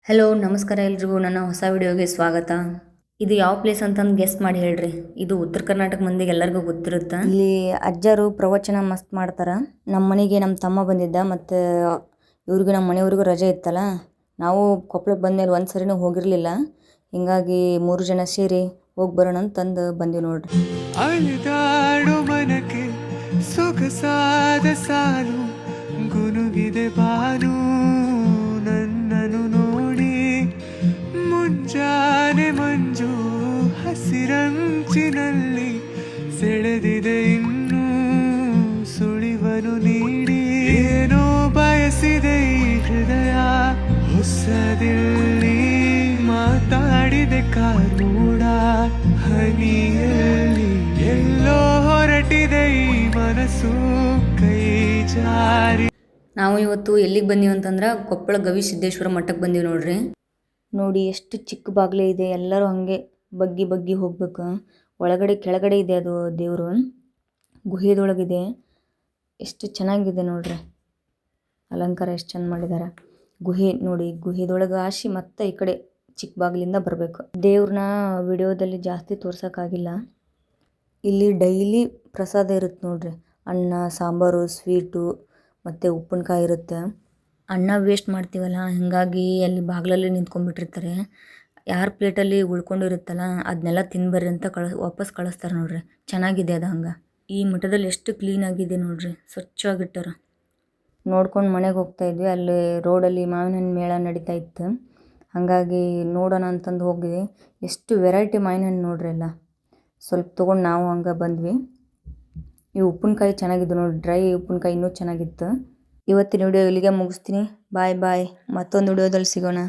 Hello ನಮಸ್ಕಾರ ಎಲ್ರಿಗೂ ನನ್ನ ಹೊಸ ವಿಡಿಯೋಗೆ ಸ್ವಾಗತ. ಇದು ಯಾವ ಪ್ಲೇಸ್ ಅಂತಂದು ಗೆಸ್ಟ್ ಮಾಡಿ ಹೇಳ್ರಿ. ಇದು ಉತ್ತರ ಕರ್ನಾಟಕ ಮಂದಿಗೆ ಎಲ್ಲರಿಗೂ ಗೊತ್ತಿರುತ್ತೆ. ಇಲ್ಲಿ ಅಜ್ಜರು ಪ್ರವಚನ ಮಸ್ತ್ ಮಾಡ್ತಾರ. ನಮ್ಮ ಮನೆಗೆ ನಮ್ಮ ತಮ್ಮ ಬಂದಿದ್ದ, ಮತ್ತು ಇವ್ರಿಗೂ ನಮ್ಮ ಮನೆಯವ್ರಿಗೂ ರಜೆ ಇತ್ತಲ್ಲ, ನಾವು ಕೊಪ್ಪಳಕ್ಕೆ ಬಂದ್ಮೇಲೆ ಒಂದು ಸರಿನೂ ಹೋಗಿರಲಿಲ್ಲ. ಹಿಂಗಾಗಿ 3 ಜನ ಸೇರಿ ಹೋಗಿ ಬರೋಣ ಅಂತಂದು ಬಂದೀವಿ ನೋಡ್ರಿ. ಅಳಿದಾಡು ಮನಕ್ಕೆ ಸೊಗಸಾದ ಸಾಲು ಗುನುಗಿದೆ ಬಾನು ನನ್ನನು ನೋಡಿ, ಮುಂಜಾನೆ ಮಂಜು ಹಸಿರಂಚಿನಲ್ಲಿ ಸೆಳೆದಿದೆ ಇನ್ನು ಸುಳಿವನು ನೀಡಿ. ಏನೋ ಬಯಸಿದೆ ಈ ಹೃದಯ ಹೊಸದಿಲ್ಲಿ, ಮಾತಾಡಿದೆ ಕಾರೂಡ ಹನಿಯಲ್ಲಿ, ಎಲ್ಲೋ ಹೊರಟಿದೆ ಈ ಮನಸ್ಸು ಕೈ ಜಾರಿ. ನಾವು ಇವತ್ತು ಎಲ್ಲಿಗೆ ಬಂದೀವಿ ಅಂತಂದ್ರೆ ಕೊಪ್ಪಳ ಗವಿಸಿದ್ದೇಶ್ವರ ಮಠಕ್ಕೆ ಬಂದೀವಿ ನೋಡ್ರಿ. ನೋಡಿ ಎಷ್ಟು ಚಿಕ್ಕ ಬಾಗಿಲೇ ಇದೆ, ಎಲ್ಲರೂ ಹಾಗೆ ಬಗ್ಗಿ ಬಗ್ಗಿ ಹೋಗ್ಬೇಕು. ಒಳಗಡೆ ಕೆಳಗಡೆ ಇದೆ ಅದು ದೇವರು, ಗುಹೆದೊಳಗಿದೆ. ಎಷ್ಟು ಚೆನ್ನಾಗಿದೆ ನೋಡ್ರಿ, ಅಲಂಕಾರ ಎಷ್ಟು ಚೆಂದ ಮಾಡಿದ್ದಾರೆ. ಗುಹೆ ನೋಡಿ, ಗುಹೆದೊಳಗೆ ಆಶಿ ಮತ್ತೆ ಈ ಕಡೆ ಚಿಕ್ಕ ಬಾಗಿಲಿಂದ ಬರಬೇಕು. ದೇವ್ರನ್ನ ವಿಡಿಯೋದಲ್ಲಿ ಜಾಸ್ತಿ ತೋರ್ಸೋಕ್ಕಾಗಿಲ್ಲ. ಇಲ್ಲಿ ಡೈಲಿ ಪ್ರಸಾದ ಇರುತ್ತೆ ನೋಡ್ರಿ, ಅನ್ನ ಸಾಂಬಾರು ಸ್ವೀಟು ಮತ್ತು ಉಪ್ಪಿನಕಾಯಿ ಇರುತ್ತೆ. ಅನ್ನ ವೇಸ್ಟ್ ಮಾಡ್ತೀವಲ್ಲ, ಹಾಗಾಗಿ ಅಲ್ಲಿ ಬಾಗಿಲಲ್ಲಿ ನಿಂತ್ಕೊಂಡ್ಬಿಟ್ಟಿರ್ತಾರೆ. ಯಾರ ಪ್ಲೇಟಲ್ಲಿ ಉಳ್ಕೊಂಡಿರುತ್ತಲ್ಲ ಅದನ್ನೆಲ್ಲ ತಿನ್ಬರ್ರಿ ಅಂತ ವಾಪಸ್ ಕಳಿಸ್ತಾರೆ ನೋಡ್ರಿ. ಚೆನ್ನಾಗಿದೆ ಅದು. ಹಂಗೆ ಈ ಮಠದಲ್ಲಿ ಎಷ್ಟು ಕ್ಲೀನಾಗಿದೆ ನೋಡ್ರಿ, ಸ್ವಚ್ಛವಾಗಿಟ್ಟಾರ. ನೋಡ್ಕೊಂಡು ಮನೆಗೆ ಹೋಗ್ತಾ ಇದ್ವಿ. ಅಲ್ಲಿ ರೋಡಲ್ಲಿ ಮಾವಿನ ಹಣ್ಣು ಮೇಳ ನಡೀತಾ ಇತ್ತು, ಹಾಗಾಗಿ ನೋಡೋಣ ಅಂತಂದು ಹೋಗಿದ್ವಿ. ಎಷ್ಟು ವೆರೈಟಿ ಮಾವಿನ ಹಣ್ಣು ನೋಡ್ರಿ. ಎಲ್ಲ ಸ್ವಲ್ಪ ತೊಗೊಂಡು ನಾವು ಹಂಗೆ ಬಂದ್ವಿ. ಈ ಉಪ್ಪಿನಕಾಯಿ ಚೆನ್ನಾಗಿದ್ದು ನೋಡಿ, ಡ್ರೈ ಉಪ್ಪಿನಕಾಯಿ ಇನ್ನೂ ಚೆನ್ನಾಗಿತ್ತು. ಇವತ್ತಿನ ವಿಡಿಯೋ ಇಲ್ಲಿಗೆ ಮುಗಿಸ್ತೀನಿ. ಬಾಯ್ ಬಾಯ್. ಮತ್ತೊಂದು ವಿಡಿಯೋದಲ್ಲಿ ಸಿಗೋಣ.